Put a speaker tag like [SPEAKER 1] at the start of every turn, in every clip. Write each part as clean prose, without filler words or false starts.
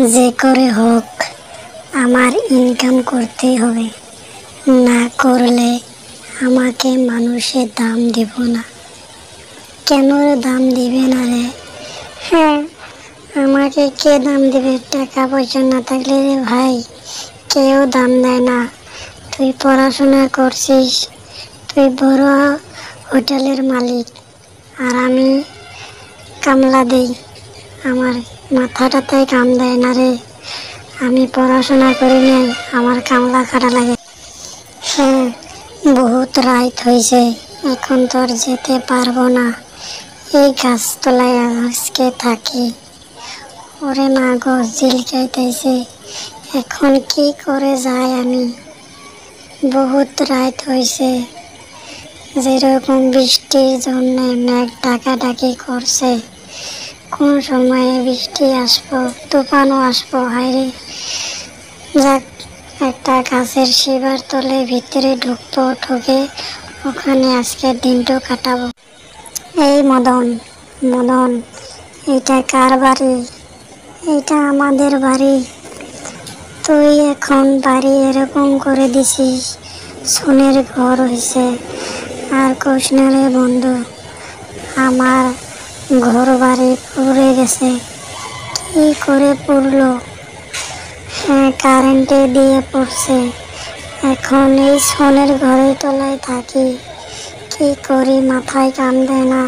[SPEAKER 1] যে করে হোক আমার ইনকাম করতেই হবে, না করলে আমাকে মানুষের দাম দেব না। কেন দাম দিবে না রে? হ্যাঁ, আমাকে কে দাম দিবে? টাকা পয়সা না থাকলে রে ভাই কেউ দাম দেয় না। তুই পড়াশোনা করছিস, তুই বড় হোটেলের মালিক, আর আমি কামলা দেই, আমার মাথাটাতেই কাম দেয় না রে। আমি পড়াশোনা করি নাই, আমার কামলা খাটা লাগে। হ্যাঁ, বহুত রাত হয়েছে, এখন তোর যেতে পারবো না। এই গাছতলায় আজকে থাকি। ওরে মা গো, জিলকাইতেছে, এখন কি করে যাই আমি? বহুত রাত হয়েছে, যেরকম বৃষ্টির জন্য মেঘ ডাকাডাকি করছে। কোন সময়ে বৃষ্টি আসবো, তুফানও আসবো, হায়রে। যাক, একটা গাছের শিবার তলে ভিতরে ঢুকবো, ঢুকে ওখানে আজকের দিনটা কাটাবো। এই মদন, মদন, এটা কার বাড়ি? এটা আমাদের বাড়ি। তুই এখন বাড়ি এরকম করে দিছিস, সোনের ঘর হয়েছে। আর কৃষ্ণরে বন্ধু, আমার ঘর বাড়ি পুড়ে গেছে। কি করে পুড়লো? হ্যাঁ, কারেন্টে দিয়ে পড়ছে। এখন এই সোনের ঘরের তলায় থাকি। কি করি, মাথায় কাম দেয় না,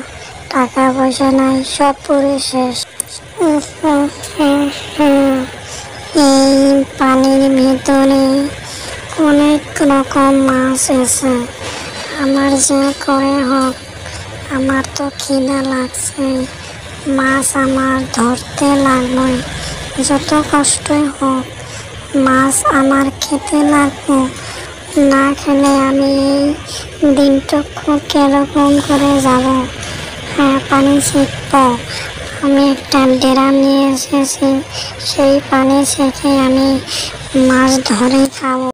[SPEAKER 1] টাকা পয়সা নাই, সব পুড়ে শেষ। এই পানির ভেতরে অনেক রকম মাছ আছে। আমার যে করে হোক, আমার তো খিদা লাগছে, মাছ আমার ধরতে লাগবে। যত কষ্টই হোক মাছ আমার খেতে লাগবে। না খেলে আমি এই দিনটুকু কিরকম করে যাব? হ্যাঁ, পানি ছেঁকবো। আমি একটা ড্রাম নিয়ে এসেছি, সেই পানি ছেঁকে আমি মাছ ধরে খাবো।